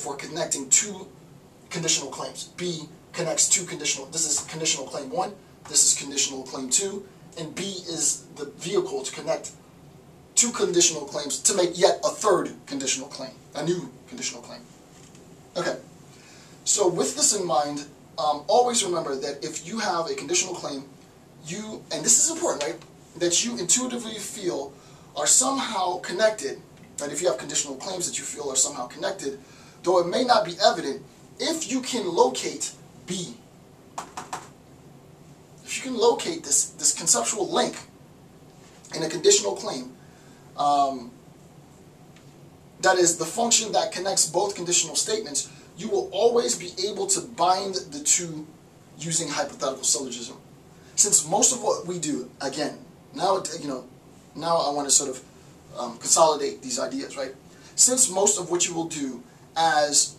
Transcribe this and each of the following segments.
for connecting two conditional claims. B connects two conditional, this is conditional claim 1, this is conditional claim 2, and B is the vehicle to connect two conditional claims to make yet a third conditional claim, a new conditional claim. Okay, so with this in mind, always remember that if you have a conditional claim, and this is important, right, that you intuitively feel are somehow connected, right, if you have conditional claims that you feel are somehow connected, though it may not be evident, if you can locate B, if you can locate this conceptual link in a conditional claim, that is the function that connects both conditional statements, you will always be able to bind the two using hypothetical syllogism. Since most of what we do, again, now I want to sort of consolidate these ideas, right? Since most of what you will do as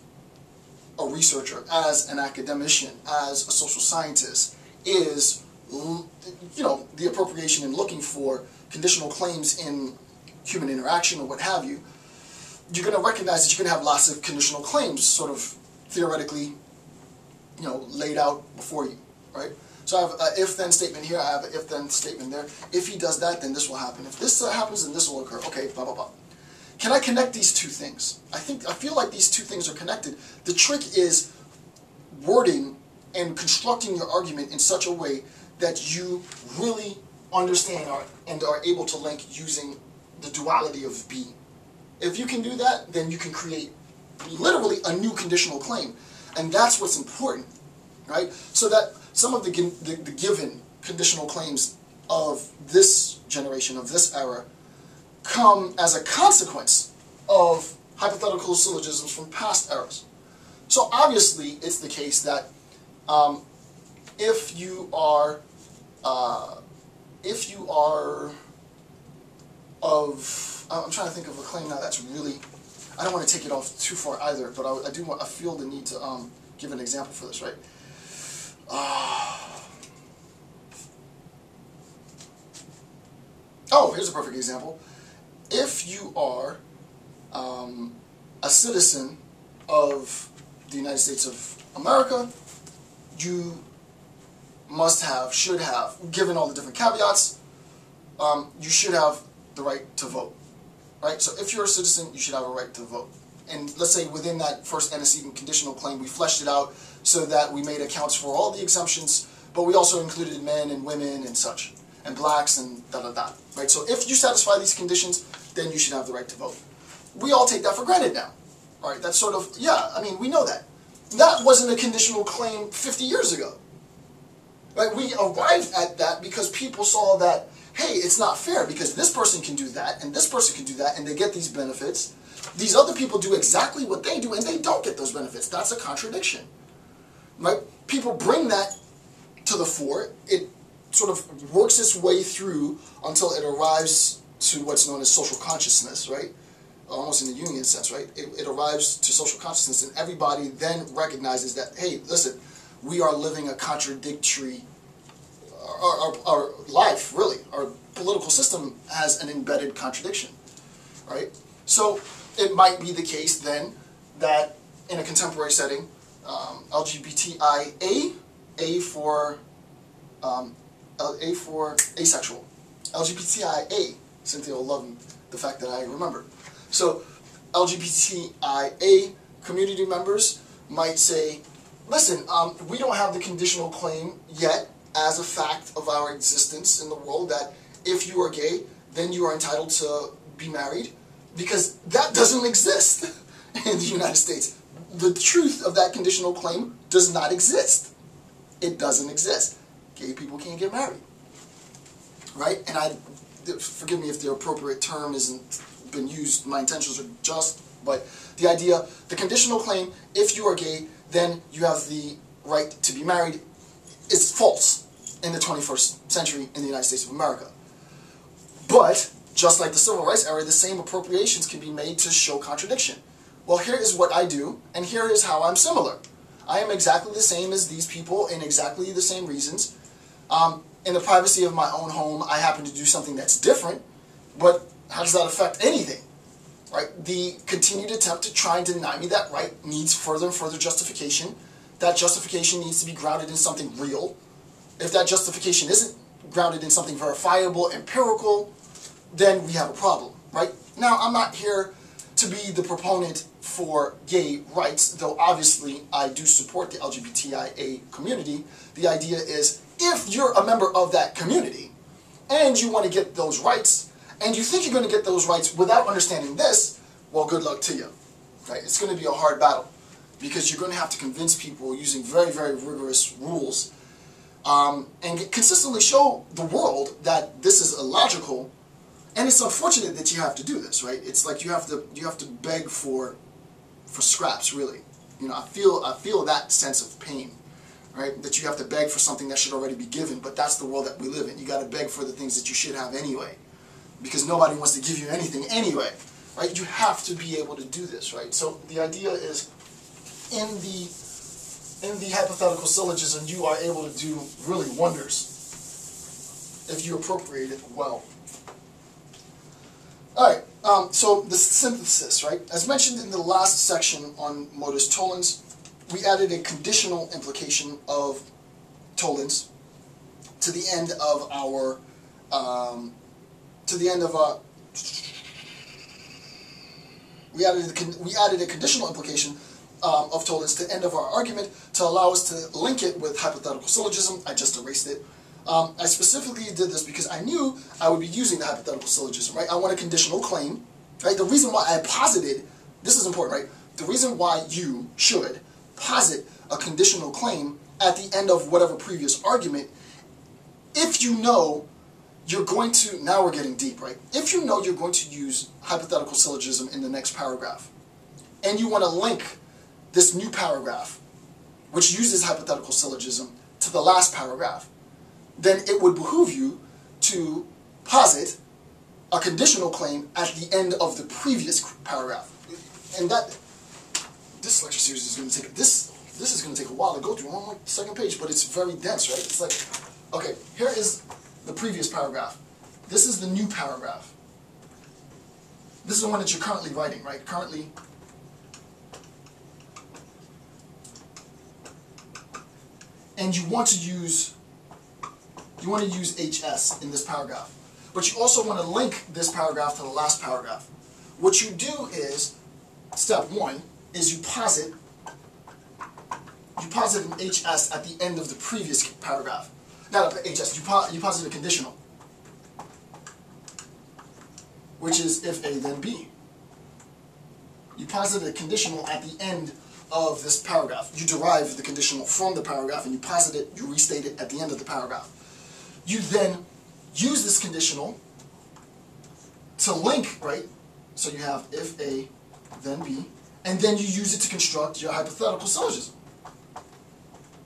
a researcher, as an academician, as a social scientist, is, the appropriation and looking for conditional claims in human interaction or what have you, you're going to recognize that you're going to have lots of conditional claims sort of theoretically, laid out before you, right? So I have an if-then statement here, I have an if-then statement there. If he does that, then this will happen. If this happens, then this will occur. Okay, blah, blah, blah. Can I connect these two things? I feel like these two things are connected. The trick is wording and constructing your argument in such a way that you really understand and are able to link using the duality of B. If you can do that, then you can create literally a new conditional claim. And that's what's important, right? So that some of the given conditional claims of this generation, of this era, come as a consequence of hypothetical syllogisms from past eras. So obviously it's the case that if you are I'm trying to think of a claim now that's really, I don't want to take it off too far either, but I feel the need to give an example for this, right? Oh, here's a perfect example. If you are a citizen of the United States of America, you must have, should have, given all the different caveats, you should have the right to vote, right? So if you're a citizen, you should have a right to vote. And let's say within that first antecedent conditional claim, we fleshed it out so that we made accounts for all the exemptions, but we also included men and women and such, and blacks and da-da-da, right? So if you satisfy these conditions, then you should have the right to vote. We all take that for granted now, all right? That's sort of, yeah, I mean, we know that. That wasn't a conditional claim 50 years ago, right? We arrived at that because people saw that, hey, it's not fair because this person can do that and this person can do that and they get these benefits. These other people do exactly what they do and they don't get those benefits. That's a contradiction, right? People bring that to the fore. It sort of works its way through until it arrives to what's known as social consciousness, right? Almost in the Jungian sense, right? It arrives to social consciousness and everybody then recognizes that, hey, listen, we are living a contradictory, our life, really, our political system has an embedded contradiction, right? So it might be the case then that in a contemporary setting, LGBTIA, A for asexual, LGBTIA, Cynthia will love the fact that I remember. So LGBTIA community members might say, listen, we don't have the conditional claim yet as a fact of our existence in the world that if you are gay, then you are entitled to be married, because that doesn't exist in the United States. The truth of that conditional claim does not exist. It doesn't exist. Gay people can't get married, right? And forgive me if the appropriate term isn't been used, my intentions are just, but the idea, the conditional claim, if you are gay, then you have the right to be married, is false in the 21st century in the United States of America. But, just like the Civil Rights era, the same appropriations can be made to show contradiction. Well, here is what I do, and here is how I'm similar. I am exactly the same as these people in exactly the same reasons. In the privacy of my own home, I happen to do something that's different, but how does that affect anything? right? The continued attempt to try and deny me that right needs further and further justification. That justification needs to be grounded in something real. If that justification isn't grounded in something verifiable, empirical, then we have a problem, right? Now, I'm not here to be the proponent for gay rights, though obviously I do support the LGBTIA community. The idea is, if you're a member of that community and you want to get those rights, and you think you're going to get those rights without understanding this, well, good luck to you, right? It's going to be a hard battle, because you're going to have to convince people using very, very rigorous rules and consistently show the world that this is illogical. And it's unfortunate that you have to do this, right? It's like you have to beg for scraps, really. You know, I feel that sense of pain, right? That you have to beg for something that should already be given, but that's the world that we live in. You got to beg for the things that you should have anyway, because nobody wants to give you anything anyway, right? You have to be able to do this, right? So the idea is, in the hypothetical syllogism, you are able to do really wonders if you appropriate it well. Alright, so the synthesis, right? As mentioned in the last section on modus tollens, we added a conditional implication of tollens to the end of our, we added a conditional implication of tollens to the end of our argument to allow us to link it with hypothetical syllogism. I just erased it. I specifically did this because I knew I would be using the hypothetical syllogism, right? I want a conditional claim, right? The reason why I posited, this is important, right? The reason why you should posit a conditional claim at the end of whatever previous argument, if you know you're going to, now we're getting deep, right? If you know you're going to use hypothetical syllogism in the next paragraph, and you want to link this new paragraph, which uses hypothetical syllogism, to the last paragraph, then it would behoove you to posit a conditional claim at the end of the previous paragraph. And that, this lecture series is going to take, this is going to take a while to go through. I'm on like the second page, but it's very dense, right? It's like, okay, here is the previous paragraph. This is the new paragraph. This is the one that you're currently writing, right? Currently. And you want to use HS in this paragraph. But you also want to link this paragraph to the last paragraph. What you do is, step one, is you posit an HS at the end of the previous paragraph. Not a HS, you posit a conditional, which is if A then B. You posit a conditional at the end of this paragraph. You derive the conditional from the paragraph and you posit it, you restate it at the end of the paragraph. You then use this conditional to link, right? So you have if A, then B, and then you use it to construct your hypothetical syllogism.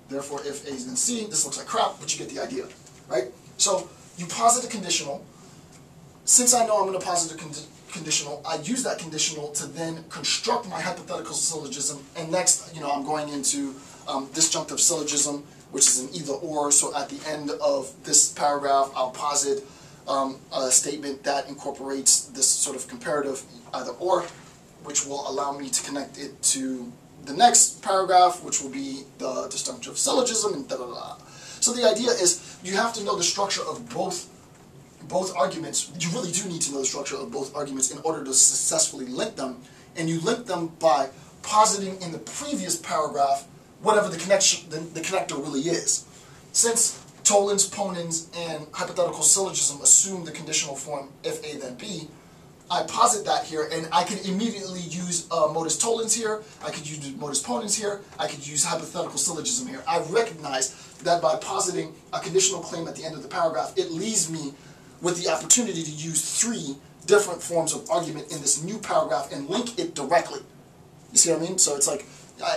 Therefore, if A is then C, this looks like crap, but you get the idea, right? So you posit a conditional. Since I know I'm going to posit a conditional, I use that conditional to then construct my hypothetical syllogism. And next, I'm going into disjunctive syllogism, which is an either or. So at the end of this paragraph, I'll posit a statement that incorporates this sort of comparative either or, which will allow me to connect it to the next paragraph, which will be the disjunctive syllogism, and da-da-da. So the idea is you have to know the structure of both arguments. You really do need to know the structure of both arguments in order to successfully link them. And you link them by positing in the previous paragraph whatever the connector really is. Since tollens, ponens, and hypothetical syllogism assume the conditional form if A then B, I posit that here, and I can immediately use modus tollens here, I could use modus ponens here, I could use hypothetical syllogism here. I recognize that by positing a conditional claim at the end of the paragraph, it leaves me with the opportunity to use 3 different forms of argument in this new paragraph and link it directly. You see what I mean? So it's like,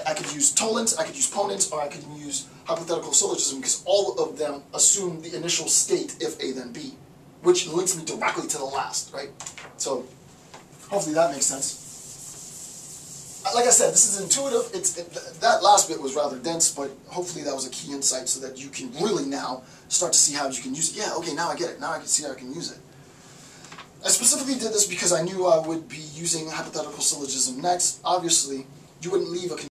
I could use tollens, I could use ponens, or I could use hypothetical syllogism, because all of them assume the initial state if A then B, which links me directly to the last, right? So hopefully that makes sense. Like I said, this is intuitive. That last bit was rather dense, but hopefully that was a key insight so that you can really now start to see how you can use it. Yeah, okay, now I get it. Now I can see how I can use it. I specifically did this because I knew I would be using hypothetical syllogism next. Obviously, you wouldn't leave a